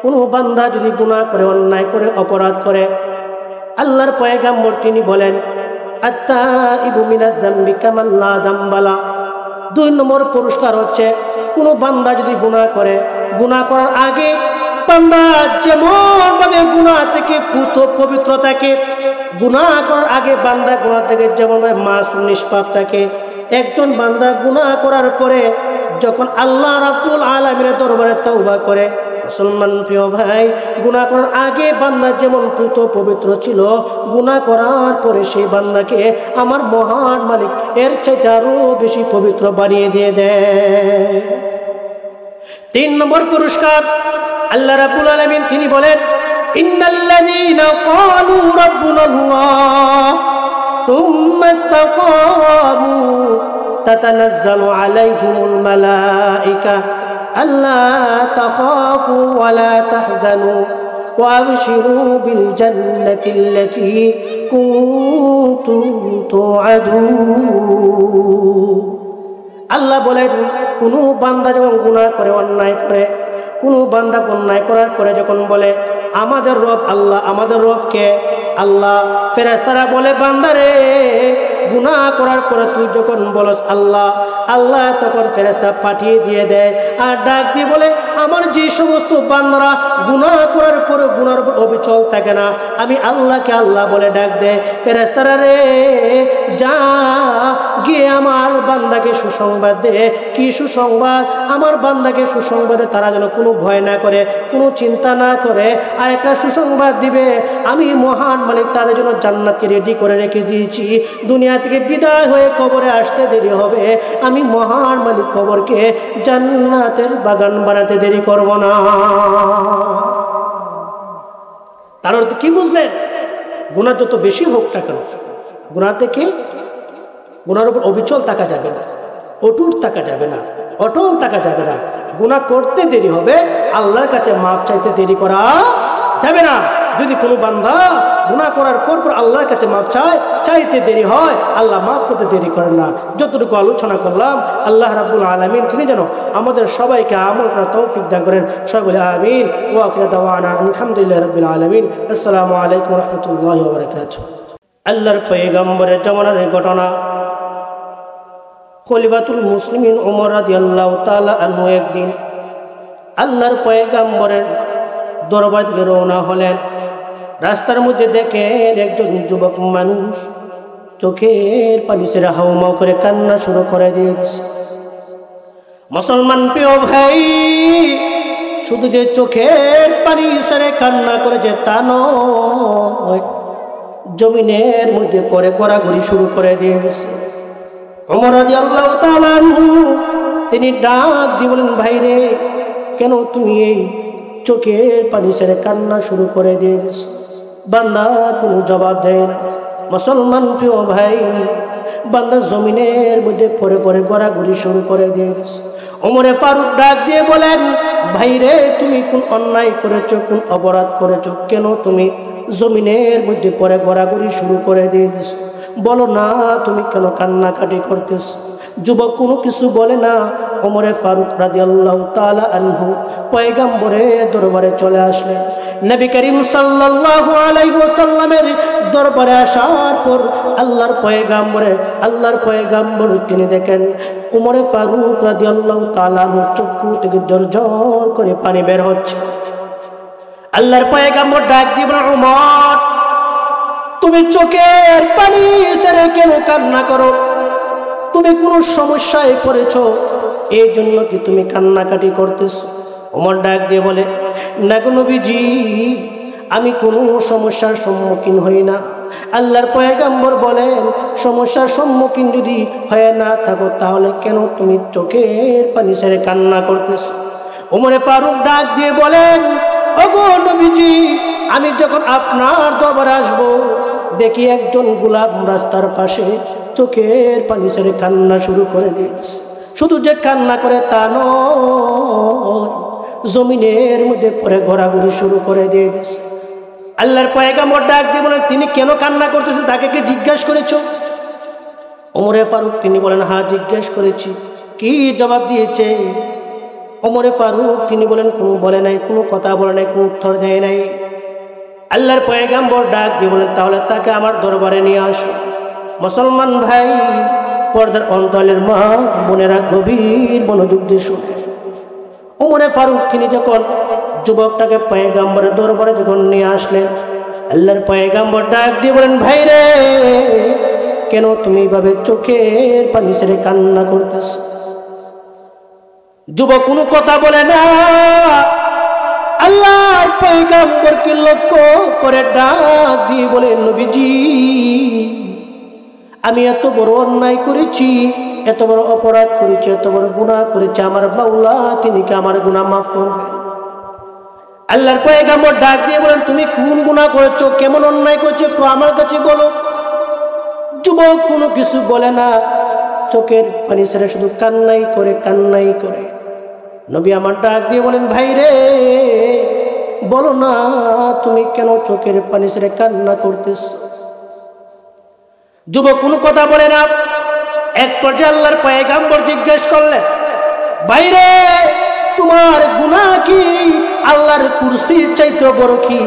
কোনো বান্দা যদি গুনাহ করে, অন্যায় করে, অপরাধ করে, আল্লাহর পয়গম্বর তিনি বলেন, আত্তাইবু মিনাজ যামবি কামান লা যামবালা। 2 নম্বর পুরস্কার হচ্ছে, কোনো বান্দা যদি গুনাহ করে, গুনাহ করার আগে বান্দা যেমন ভাবে গুনাহ থেকে পবিত্র থাকে, গুনাহ করার আগে বান্দা গুনাহ থেকে যেমন ভাবে মাসুম নিষ্পাপ থাকে, একজন বান্দা গুনাহ করার পরে যখন আল্লাহ রাব্বুল আলামিনের দরবারে তওবা করে, মুসলমান প্রিয় ভাই, গুনাহ করার আগে বান্দা যেমন পবিত্র ছিল, গুনাহ করার পরে সেই বান্দাকে আমার মহান মালিক এর চাইতে আরো বেশি পবিত্র বানিয়ে দিয়ে দেয়। 3 নম্বর পুরস্কার, আল্লাহ রাব্বুল আলামিন তিনি বলেন, ইন্নাল্লাযীনা ক্বালু রাব্বুনাল্লাহ সুম্মা ইসতাকামু তাতানাজ্জালু আলাইহিমুল মালায়েকা আল্লা তাখাফু ওয়া লা তাহজানু ওয়া আবশিরু বিল জান্নাতিল্লাতী কুনতুম তুআদুন। আল্লাহ বলেন, কোনো বান্দা যখন গুনাহ করে, অন্যায় করে, কোনো বান্দা অন্যায় করার পরে যখন বলে আমাদের রব আল্লাহ, আমাদের রবকে আল্লাহ, ফেরেশতারা বলে বান্দারে গুনাহ করার পরে তুই যখন বলস আল্লাহ আল্লাহ, তখন ফেরেশতা পাঠিয়ে দিয়ে দেয় আর ডাক দিয়ে বলে, আমার যে সমস্ত বান্দারা গুনাহ করার পরে গুনার অবিচল থাকে না, আমি আল্লাহকে আল্লাহ বলে ডাক দেয়, ফেরেশতারা রে যা গিয়ে আমার বান্দাকে সুসংবাদ দে। কি সুসংবাদ? আমার বান্দাকে সুসংবাদে তারা যেন কোনো ভয় না করে, কোনো চিন্তা না করে। আর একটা সুসংবাদ দিবে, আমি মহান মালিক তাদের জন্য জান্নাতকে রেডি করে রেখে দিয়েছি। দুনিয়া থেকে বিদায় হয়ে কবরে আসতে দেরি হবে, আমি মহান মালিক কবরকে জান্নাতের বাগান বানাতে দেরি করব না। তার অর্থ কি বুঝলেন? গুনাহ যত বেশি হোক না কেন, গুনাহ থেকে গুনার উপর অবিচল থাকা যাবে না, অটুট থাকা যাবে না, অটল থাকা যাবে না। গুনাহ করতে দেরি হবে, আল্লাহর কাছে মাফ চাইতে দেরি করা যাবে না। যদি কোনো বান্দা গুনাহ করার পর আল্লাহর কাছে মাফ চাইতে দেরি হয়, আল্লাহ মাফ করতে দেরি করেন না। যতটুকু আলোচনা করলাম, আল্লাহ রাব্বুল আলামিন তিনি যেন আমাদের সবাইকে আমল করার তৌফিক দান করেন। সবাই বলে আমিন। ওয়া আখিরু দাওয়ানা আলহামদুলিল্লাহি রাব্বিল আলামিন। আসসালামু আলাইকুম ওয়া রাহমাতুল্লাহি ওয়া বারাকাতুহু। আল্লাহর পয়গম্বরের জামানার ঘটনা। খলিফাতুল মুসলিমিন ওমর রাদিয়াল্লাহু তাআলা আনহু একদিন আল্লাহর পয়গম্বরের দরবার থেকে রওনা হলেন। রাস্তার মধ্যে দেখেন একজন যুবক মানুষ চোখের পানি ছেড়ে হাউমাউ করে কান্না শুরু করে দিয়েছে। মুসলমান প্রিয় ভাই, শুধু যে চোখের পানি ছেড়ে কান্না করেছে তা নয়, জমিনের মধ্যে পরে গড়াগড়ি শুরু করে দিয়েছে। ওমর রাদিয়াল্লাহু তাআলা আনহু তিনি ডাক দিয়ে বলেন, ভাই রে, কেন তুমি এই চোখের পানি ছেড়ে কান্না শুরু করে দিয়েছ? বান্দা কোনো জবাব দেয় না। মুসলমান প্রিয় ভাই, বান্দা জমিনের মধ্যে পরে পরে গড়াগড়ি শুরু করে দিয়েছে। ওমরে ফারুক ডাক দিয়ে বলেন, ভাই রে, তুমি কোন অন্যায় করেছো, কোন অপরাধ করেছো? কেন তুমি জমিনের মধ্যে পরে গড়াগড়ি শুরু করে দিয়েছ? বলো না, তুমি কেন কান্নাকাটি করতেছ? যুবক কোনো কিছু বলে না। ওমরে ফারুক রাদিয়াল্লাহু তাআলা আনহু পয়গম্বরের দরবারে চলে আসলেন। নবী করিম সাল্লাল্লাহু আলাইহি ওয়াসাল্লামের দরবারে আসার পর আল্লাহর পয়গম্বর তিনি দেখেন ওমরে ফারুক রাদিয়াল্লাহু তাআলা আনহুর চক্ষু থেকে ঝরঝর করে পানি বের হচ্ছে। আল্লাহর পয়গম্বর ডাক দিয়ে বলেন, ওমর, তুমি চোখের পানি ছেড়ে কেন কান্না করো? তুমি কোনো সমস্যায় পড়েছো, এই জন্য কি তুমি কান্নাকাটি করতেছো? ওমর ডাক দিয়ে বলে, না গো নবীজি, আমি কোনো সমস্যার সম্মুখীন হই না। আল্লাহর পয়গম্বর বলেন, সমস্যার সম্মুখীন যদি হয়ে না থাকো তাহলে কেন তুমি চোখের পানি ছেড়ে কান্না করতেছো? ওমরে ফারুক ডাক দিয়ে বলেন, ওগো নবীজি, আমি যখন আপনার দরবারে আসবো দেখি একজন গোলাপ রাস্তার পাশে চোখের পানি ছেড়ে কান্না শুরু করে দিয়েছে। শুধু যে কান্না করে তা নয়, জমিনের মধ্যে পরে ঘোরাঘুরি শুরু করে দিয়েছে। আল্লাহর পয়গম্বর ডাক দিয়ে বলেন, তিনি কেন কান্না করতেছেন তাকে কি জিজ্ঞাসা করেছো? ওমরে ফারুক তিনি বলেন, হ্যাঁ জিজ্ঞেস করেছি। কি জবাব দিয়েছে? ওমরে ফারুক তিনি বলেন, কোনো বলে নাই, কোনো কথা বলে নাই, কোনো উত্তর দেয় নাই। আল্লাহর পয়গম্বর ডাক দিয়ে বলেন, তাহলে তাকে আমার দরবারে নিয়ে আসো। মুসলমান ভাই, পর্দার অন্তরালের মা বোনেরা গভীর মনোযোগ দিয়ে শুনে। ওমরে ফারুক তিনি যখন যুবকটাকে পয়গম্বরের দরবারে যখন নিয়ে আসলেন, আল্লাহর পয়গম্বর ডাক দিয়ে বলেন, ভাই রে, কেন তুমি এইভাবে চোখের পানি ছেড়ে কান্না করতেছ? যুবক কোনো কথা বলে না। আল্লাহর পয়গম্বরকে লক্ষ্য করে ডাক দিয়ে বলে, নবীজি, আমি এত বড় অন্যায় করেছি, এত বড় অপরাধ করেছি, এত বড় গুনাহ করেছি, আমার মাওলা তিনি কি আমার গুনাহ মাফ করবেন? আল্লাহর পয়গম্বর ডাক দিয়ে বলেন, তুমি কোন গুনাহ করেছো, কেমন অন্যায় করেছো, একটু আমার কাছে বলো। যুবক কোনো কিছু বলে না, চোখের পানি ছেড়ে শুধু কান্নাই করে। নবী আমার ডাক দিয়ে বলেন, ভাই রে, বলো না, তুমি কেন চোখের পানি ছেড়ে কান্না করতেছ? যুবক কোনো কথা বলে না। এক পর্যায়ে আল্লাহর পয়গম্বর জিজ্ঞেস করলেন, ভাই রে, তোমার গুনাহ কি আল্লাহর কুরসির চাইতে বড় কি?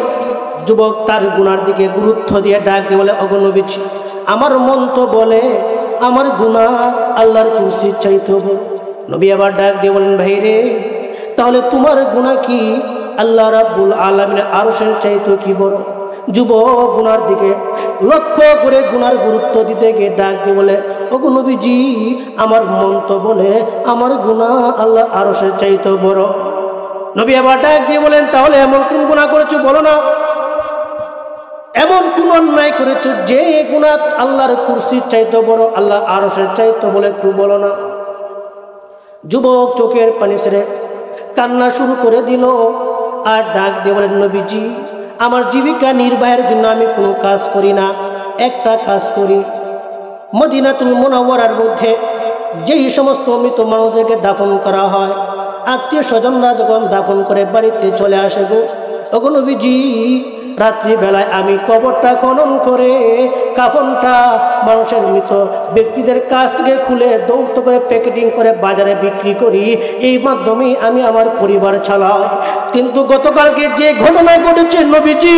যুবক তার গুনার দিকে গুরুত্ব দিয়ে ডাক দিয়ে বলে, ওগো নবীজি, আমার মন তো বলে আমার গুনাহ আল্লাহর কুরসির চাইতে বড়। নবী আবার ডাক দিয়ে বলেন, ভাই রে, তাহলে তোমার গুনাহ কি আল্লাহ রাব্বুল আলামিনের আরশের চাইতে কি বড়? যুবক গুনার দিকে লক্ষ্য করে গুনার গুরুত্ব দিতে গিয়ে ডাক দিয়ে বলে, ওগো নবীজি আমার মন তো বলে আমার গুনাহ আল্লাহ আরশের চাইতে বড়। নবী আবার ডাক দিয়ে বলেন, তাহলে এমন কোন গুনাহ করেছো বলো না, এমন কোন অন্যায় করেছো যে গুনাহ আল্লাহর কুরসির চাইতে বড়, আল্লাহ আরশের চাইতে বলে একটু বলো না। যুবক চোখের পানি ছেড়ে কান্না শুরু করে দিল আর ডাক দিয়ে বলেন, নবীজি আমার জীবিকা নির্বাহের জন্য আমি কোনো কাজ করি না, একটা কাজ করি, মদিনাতুল মুনাওয়ারার মধ্যে যেই সমস্ত মৃত মানুষদেরকে দাফন করা হয়, আত্মীয় স্বজনরা যখন দাফন করে বাড়িতে চলে আসে গো, ওগো নবীজি রাত্রিবেলায় আমি কবরটা খনন করে কাফনটা মানুষের মৃত ব্যক্তিদের কাছ থেকে খুলে দৌড় করে প্যাকেটিং করে বাজারে বিক্রি করি, এই মাধ্যমে আমি আমার পরিবার চালাই। কিন্তু গতকালকে যে ঘটনা ঘটেছে নবীজি,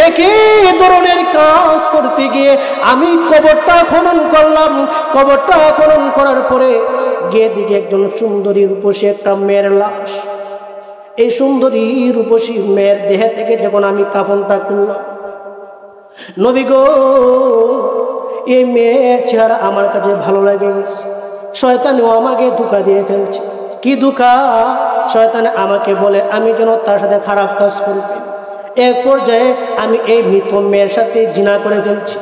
একই ধরনের কাজ করতে গিয়ে আমি কবরটা খনন করলাম। কবরটা খনন করার পরে গিয়ে দিকে একজন সুন্দরী রূপসী একটা মেয়ের লাশ। এই সুন্দরী রূপসী মেয়ের দেহে থেকে যখন আমি কাফনটা খুললাম, নবী গো এই মেয়ের চেহারা আমার কাছে ভালো লাগে গেছে। শয়তানও আমাকে ধোঁকা দিয়ে ফেলছে। কি ধোঁকা? শয়তানে আমাকে বলে আমি যেন তার সাথে খারাপ কাজ করি। এক পর্যায়ে আমি এই মৃত মেয়ের সাথে জিনা করে ফেলছি।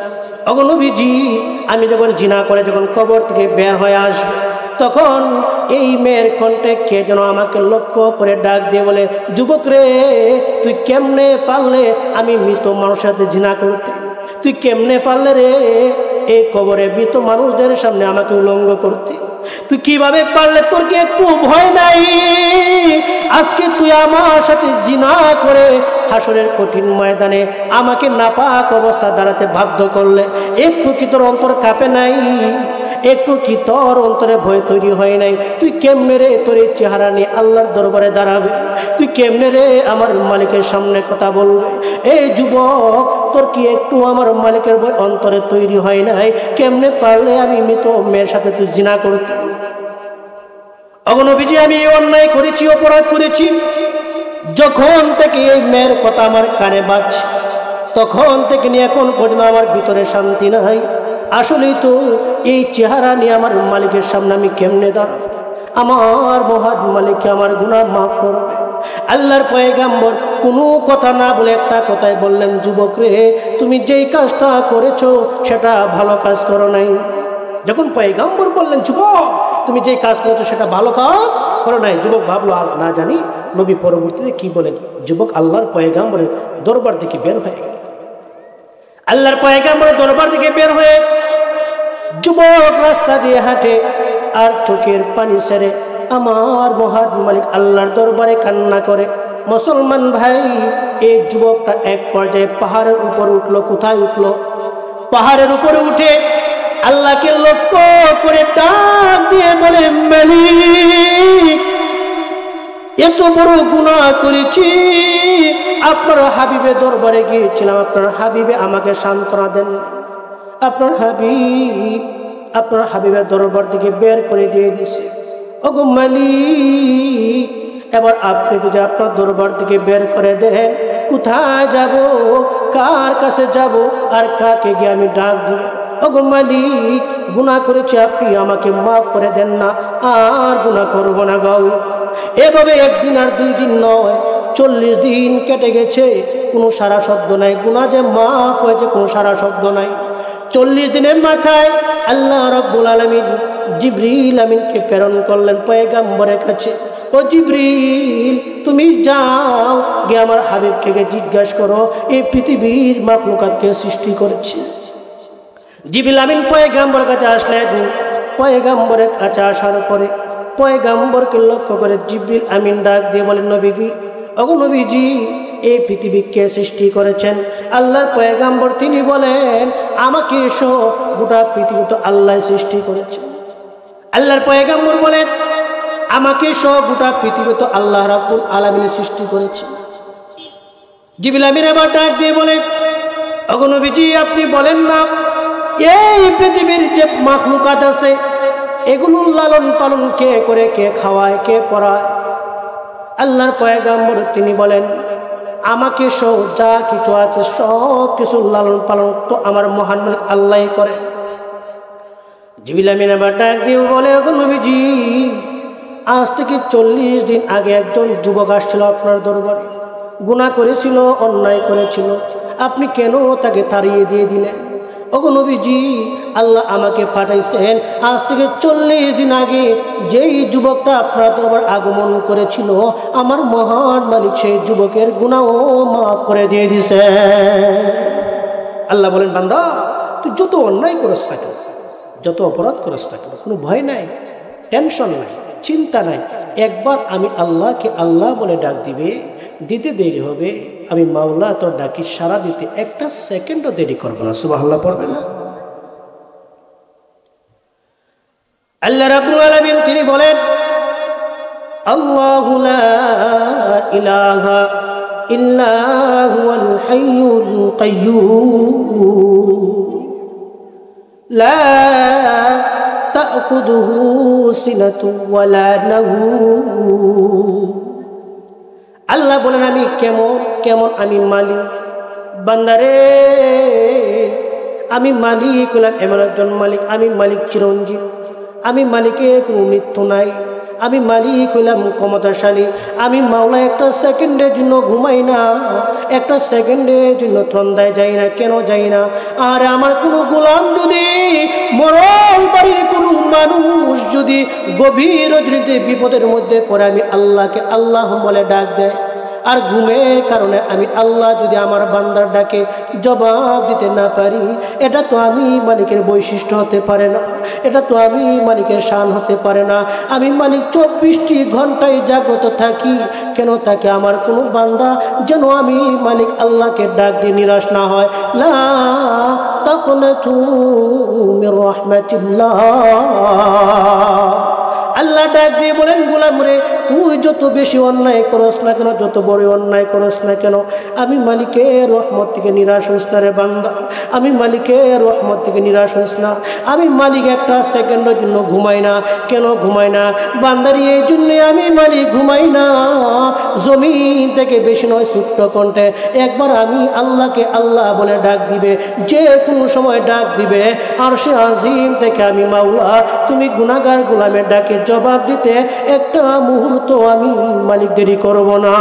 ওগো নবীজি আমি যখন জিনা করে যখন কবর থেকে বের হয়ে আসবো, তখন এই মেয়ের কণ্ঠে কে যেন আমাকে লক্ষ্য করে ডাক দিয়ে বলে, যুবক রে তুই কেমনে পারলে আমি মৃত মানুষের সাথে জিনা করতে? তুই কেমনে পারলে রে এই কবরে মৃত মানুষদের সামনে আমাকে উলঙ্গ করতে? তুই কিভাবে পারলে? তোর কি একটু ভয় নাই? আজকে তুই আমার সাথে জিনা করে হাসরের কঠিন ময়দানে আমাকে নাপাক অবস্থা দাঁড়াতে বাধ্য করলে একটু কি তোর অন্তর কাঁপে নাই? একটু কি তোর অন্তরে ভয় তৈরি হয় নাই? তুই কেমনে রে তোর এই চেহারা নিয়ে আল্লাহর দরবারে দাঁড়াবে? তুই কেমনে রে আমার মালিকের সামনে কথা বলবে? এই যুবক তোর কি একটু আমার মালিকের ভয় অন্তরে তৈরি হয় নাই? কেমনে পারলে আমি মৃত মেয়ের সাথে তুই জিনা করতে? ওগো নবীজি আমি এই অন্যায় করেছি, অপরাধ করেছি। যখন থেকে এই মেয়ের কথা আমার কানে বাজছে তখন থেকে নিয়ে এখন পর্যন্ত আমার ভিতরে শান্তি নাই। আসলেই তো এই চেহারা নিয়ে আমার মালিকের সামনে আমি কেমনে দাঁড়াবো? আমার মহান মালিককে আমার গুনাহ মাফ করবে। আল্লাহর পয়গাম্বর কোনো কথা না বলে একটা কথাই বললেন, যুবক রে তুমি যেই কাজটা করেছো সেটা ভালো কাজ করো নাই। যখন পয়গাম্বর বললেন যুবক তুমি যেই কাজ করেছো সেটা ভালো কাজ করো নাই, যুবক ভাবলো না জানি নবী পরবর্তীতে কি বলেন। যুবক আল্লাহর পয়গাম্বরের দরবার থেকে বের হয়ে গেল। আল্লাহর পয়গাম্বরের দরবার থেকে বের হয়ে যুবক রাস্তা দিয়ে হাঁটে আর চোখের পানি ছেড়ে আমার মহান মালিক আল্লাহর দরবারে কান্না করে। মুসলমান ভাই এই যুবকটা এক পর্যায়ে পাহাড়ের উপর উঠলো। কোথায় উঠলো? পাহাড়ের উপরে উঠে আল্লাহকে লক্ষ্য করে ডাক দিয়ে বলে, মালিক এত বড় গুনাহ করেছি, আপনার হাবিবের দরবারে গিয়েছিলাম, আপনার হাবিবে আমাকে সান্ত্বনা দেন। আপনার হাবিবের দরবার থেকে বের করে দিয়ে দিছে। ওগো মালিক এবার আপনি যদি আপনার দরবার থেকে বের করে দেন, কোথায় যাব, কার কাছে যাব, আর কাকে গিয়ে আমি ডাক দেব? ওগো মালিক গুনাহ করেছি, আপনি আমাকে মাফ করে দেন না, আর গুনাহ করব না গো। এভাবে একদিন আর 2 দিন নয়, 40 দিন কেটে গেছে, কোনো সারা শব্দ নাই। গুনাহ যে মাফ হয়েছে কোনো সারা শব্দ নাই। 40 দিনের মাথায় আল্লাহ রাব্বুল আলামিন জিবরিল আমিনকে প্রেরণ করলেন পয়গাম্বরের কাছে। ও জিবরিল তুমি যাও গিয়ে আমার হাবিবকে জিজ্ঞাসা করো এই পৃথিবীর মাখলুকাতকে সৃষ্টি করেছে। জিবরিল আমিন পয়গাম্বরের কাছে আসলেন। পয়গাম্বরের কাছে আসার পরে পয়গাম্বরকে লক্ষ্য করে জিবরিল আমিন ডাক দিয়ে বলেন, নবীজি ওগো নবীজি এই পৃথিবী কে সৃষ্টি করেছেন? আল্লাহর পয়গাম্বর তিনি বলেন, আমাকে এসো, গোটা পৃথিবী তো আল্লাহ সৃষ্টি করেছেন। আল্লাহর পয়গাম্বর বলেন, আমাকে এসো, গোটা পৃথিবী তো আল্লাহ রাব্বুল আলামিন সৃষ্টি করেছে। জিবরিল আমিন আবার ডাক দিয়ে বলেন, ওগো নবীজি আপনি বলেন না এই পৃথিবীর যে মাখলুকাত আছে এগুলোর লালন পালন কে করে, কে খাওয়ায়, কে পড়ায়? আল্লাহর পয়গাম্বর তিনি বলেন, আমাকে সব যা কিছু আছে সব কিছু লালন পালন তো আমার মহান মালিক আল্লাহ করে। জিবরিল আমিন আবার ডাক দিয়ে বলে, ওগো নবীজি, আজ থেকে 40 দিন আগে একজন যুবক আসছিল আপনার দরবারে, গুনাহ করেছিল, অন্যায় করেছিল, আপনি কেন তাকে তাড়িয়ে দিয়ে দিলেন? ওগো নবীজি, আল্লাহ আমাকে পাঠাইছেন আজ থেকে 40 দিন আগে যেই যুবকটা আপনার দরবার আগমন করেছিল, আমার মহান মালিক সেই যুবকের গুনাহও মাফ করে দিয়ে দিছে। আল্লাহ বলেন, বান্দা তুই যত অন্যায় করিস না কেন, যত অপরাধ করিস না কেন, কোনো ভয় নাই, টেনশন নাই, চিন্তা নাই, একবার আমি আল্লাহকে আল্লাহ বলে ডাক দিবে, দিতে দেরি হবে, আমি মাওলা তোর ডাকি সারা দিতে একটা সেকেন্ডও দেরি করবো না। সুবহানাল্লাহ পড়বে না? আল্লাহ রাব্বুল আলামিন তিনি বলেন, আল্লাহু লা ইলাহা ইল্লা হুয়াল হাইয়ুল কাইয়্যুম লা তা'খুযুহু সিনাতুন ওয়ালা নাওম। আল্লাহ বলেন, আমি কেমন কেমন আমি মালিক, বান্দারে আমি মালিক হলাম, এমন একজন মালিক, আমি মালিক চিরঞ্জীব, আমি মালিকের কোনো মৃত্যু নাই, আমি মালিক হইলাম ক্ষমতাশালী, আমি মাওলা একটা সেকেন্ডের জন্য ঘুমাই না, একটা সেকেন্ডের জন্য ত্রন্দায় যাই না। কেন যাই না? আর আমার কোনো গোলাম যদি, মরণ বাড়ির কোনো মানুষ যদি গভীর রজনীতে বিপদের মধ্যে পড়ে আমি আল্লাহকে আল্লাহ বলে ডাক দেয়, আর ঘুমের কারণে আমি আল্লাহ যদি আমার বান্দার ডাকে জবাব দিতে না পারি, এটা তো আমি মালিকের বৈশিষ্ট্য হতে পারে না, এটা তো আমি মালিকের শান হতে পারে না। আমি মালিক 24টি ঘন্টায় জাগ্রত থাকি, কেন থাকে আমার কোনো বান্দা যেন আমি মালিক আল্লাহকে ডাক দিয়ে নিরাশ না হয়। লা তাকনাতু মির রাহমাতিল্লাহ। আল্লাহ ডাক দিয়ে বলেন, গোলাম রে, তুই যত বেশি অন্যায় করস না কেন, যত বড় অন্যায় করস না কেন, আমি মালিকের রহমত থেকে নিরাশ হইস না রে বান্দা, আমি মালিকের রহমত থেকে নিরাশ হইস না। আমি মালিক একটা সেকেন্ডের জন্য ঘুমাই না। কেন ঘুমাই না? বান্দারি এই জন্যে আমি মালিক ঘুমাই না। জমিন থেকে বেশি নয়, ছোট্ট কণ্ঠে একবার আমি আল্লাহকে আল্লাহ বলে ডাক দিবে, যে কোনো সময় ডাক দিবে, আর সে আজিম থেকে আমি মাওলা তুমি গুনাহগার গোলামের ডাকে জবাব দিতে একটা মুহূর্ত আমি মালিক দেরি করব না।